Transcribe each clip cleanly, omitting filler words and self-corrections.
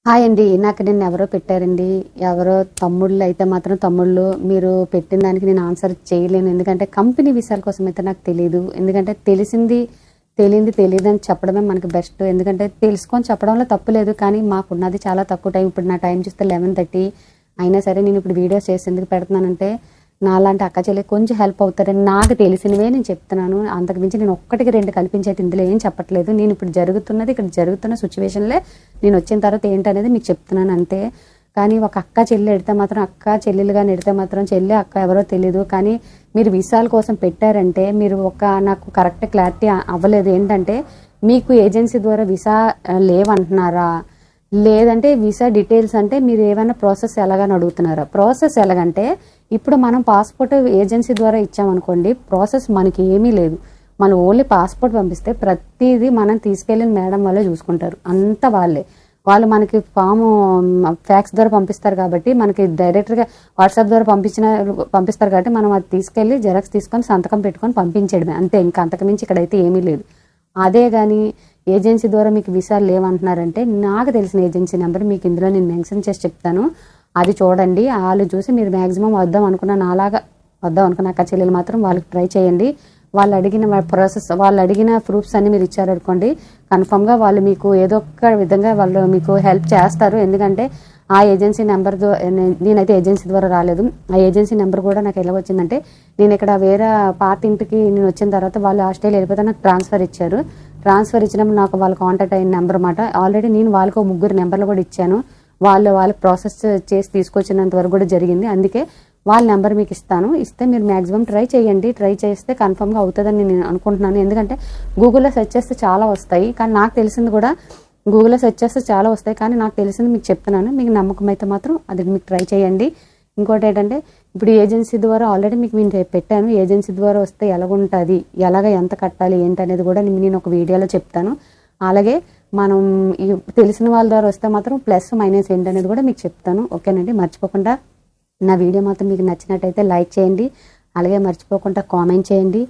Hi అండి. నాకు నిన్న ఎవరో పెట్టారండి. ఎవరో తమ్ముళ్ళు అయితే మాత్రం తమ్ముళ్ళు మీరు పెట్టిన దానికి నేను ఆన్సర్ చేయలేను. ఎందుకంటే కంపెనీ విషయాల కోసం అయితే నాకు తెలియదు. ఎందుకంటే తెలిసింది తెలియదని చెప్పడమే మనకి బెస్ట్. ఎందుకంటే తెలుసుకొని చెప్పడంలో తప్పు లేదు. కానీ మాకున్నది చాలా తక్కువ టైం. ఇప్పుడు నా టైం చూస్తే 11:30 అయినా సరే నేను ఇప్పుడు వీడియోస్ చేసి ఎందుకు పెడుతున్నానంటే నాలాంటి అక్క చెల్లి కొంచెం హెల్ప్ అవుతారని నాకు తెలిసినవే నేను చెప్తున్నాను. అంతకుమించి నేను ఒక్కటికి రెండు కల్పించి అయితే ఇందులో ఏం చెప్పట్లేదు. నేను ఇప్పుడు ఇక్కడ జరుగుతున్న సిచ్యువేషన్లే నేను వచ్చిన తర్వాత ఏంటనేది మీకు చెప్తున్నాను అంతే. కానీ ఒక అక్క చెల్లి ఎడితే మాత్రం అక్క చెల్లెలుగా నెడితే మాత్రం చెల్లి అక్క ఎవరో తెలీదు. కానీ మీరు విసాల కోసం పెట్టారంటే మీరు నాకు కరెక్ట్ క్లారిటీ అవ్వలేదు. ఏంటంటే మీకు ఏజెన్సీ ద్వారా విసా లేవంటున్నారా, లేదంటే వీసా డీటెయిల్స్ అంటే మీరు ఏమైనా ప్రాసెస్ ఎలాగని అడుగుతున్నారా? ప్రాసెస్ ఎలాగంటే ఇప్పుడు మనం పాస్పోర్ట్ ఏజెన్సీ ద్వారా ఇచ్చామనుకోండి, ప్రాసెస్ మనకి ఏమీ లేదు. మనం ఓన్లీ పాస్పోర్ట్ పంపిస్తే ప్రతిదీ మనం తీసుకెళ్ళిన మేడం వాళ్ళే చూసుకుంటారు. అంతా వాళ్ళు మనకి ఫ్యాక్స్ ద్వారా పంపిస్తారు కాబట్టి మనకి డైరెక్ట్గా వాట్సాప్ ద్వారా పంపిస్తారు కాబట్టి మనం అది తీసుకెళ్ళి జెరాక్స్ తీసుకొని సంతకం పెట్టుకొని పంపించేయడమే అంతే. ఇంకా అంతకుమించి ఇక్కడైతే ఏమీ లేదు. అదే కానీ ఏజెన్సీ ద్వారా మీకు వీసాలు లేవంటున్నారంటే నాకు తెలిసిన ఏజెన్సీ నెంబర్ మీకు ఇందులో నేను మెన్షన్ చేసి చెప్తాను. అది చూడండి. వాళ్ళు చూసి మీరు మ్యాక్సిమం వద్దాం అనుకున్న అక్క చెల్లెలు మాత్రం వాళ్ళకి ట్రై చేయండి. వాళ్ళు అడిగిన ప్రూఫ్స్ అన్ని మీరు ఇచ్చారనుకోండి, కన్ఫర్మ్గా వాళ్ళు మీకు ఏదో ఒక విధంగా వాళ్ళు మీకు హెల్ప్ చేస్తారు. ఎందుకంటే ఆ ఏజెన్సీ నెంబర్ నేనైతే ఏజెన్సీ ద్వారా రాలేదు. ఆ ఏజెన్సీ నెంబర్ కూడా నాకు ఎలా వచ్చిందంటే నేను ఇక్కడ వేరే పాత ఇంటికి నేను వచ్చిన తర్వాత వాళ్ళు ఆస్ట్రేలియా వెళ్ళిపోతే నాకు ట్రాన్స్ఫర్ ఇచ్చినప్పుడు నాకు వాళ్ళు కాంటాక్ట్ అయిన నెంబర్ అన్నమాట. ఆల్రెడీ నేను వాళ్ళకు 3 నెంబర్లు కూడా ఇచ్చాను. వాళ్ళకి ప్రాసెస్ చేసి తీసుకొచ్చినంత వరకు కూడా జరిగింది. అందుకే వాళ్ళ నెంబర్ మీకు ఇస్తే మీరు మ్యాక్సిమం ట్రై చేయండి. ట్రై చేస్తే కన్ఫర్మ్గా అవుతుందని నేను అనుకుంటున్నాను. ఎందుకంటే గూగుల్లో సెర్చ్ చేస్తే చాలా వస్తాయి, కానీ నాకు తెలిసింది కూడా గూగుల్లో సెర్చ్ చేస్తే చాలా వస్తాయి, కానీ నాకు తెలిసింది మీకు చెప్తున్నాను. మీకు నమ్మకం అయితే మాత్రం అది మీకు ట్రై చేయండి. ఇంకోటి ఏంటంటే ఇప్పుడు ఏజెన్సీ ద్వారా ఆల్రెడీ మీకు నేను పెట్టాను. ఏజెన్సీ ద్వారా వస్తే ఎలాగుంటుంది, ఎంత కట్టాలి ఏంటనేది కూడా నేను ఒక వీడియోలో చెప్తాను. అలాగే మనం తెలిసిన వాళ్ళ ద్వారా వస్తే మాత్రం ప్లస్ మైనస్ ఏంటనేది కూడా మీకు చెప్తాను. ఓకేనండి. మర్చిపోకుండా నా వీడియో మాత్రం మీకు నచ్చినట్టయితే లైక్ చేయండి. అలాగే మర్చిపోకుండా కామెంట్ చేయండి.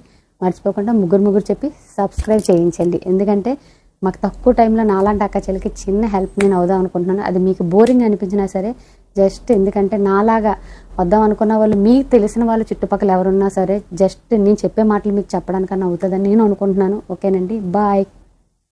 మర్చిపోకుండా ముగ్గురు చెప్పి సబ్స్క్రైబ్ చేయించండి. ఎందుకంటే మాకు తక్కువ టైంలో నాలాంటి అక్క చెల్లికి చిన్న హెల్ప్ నేను అవుదాం అనుకుంటున్నాను. అది మీకు బోరింగ్ అనిపించినా సరే జస్ట్ ఎందుకంటే నాలాగా వద్దాం అనుకున్న వాళ్ళు, మీకు తెలిసిన వాళ్ళు చుట్టుపక్కల ఎవరున్నా సరే జస్ట్ నేను చెప్పే మాటలు మీకు చెప్పడానికన్నా అవుతుందని నేను అనుకుంటున్నాను. ఓకేనండి. బాయ్.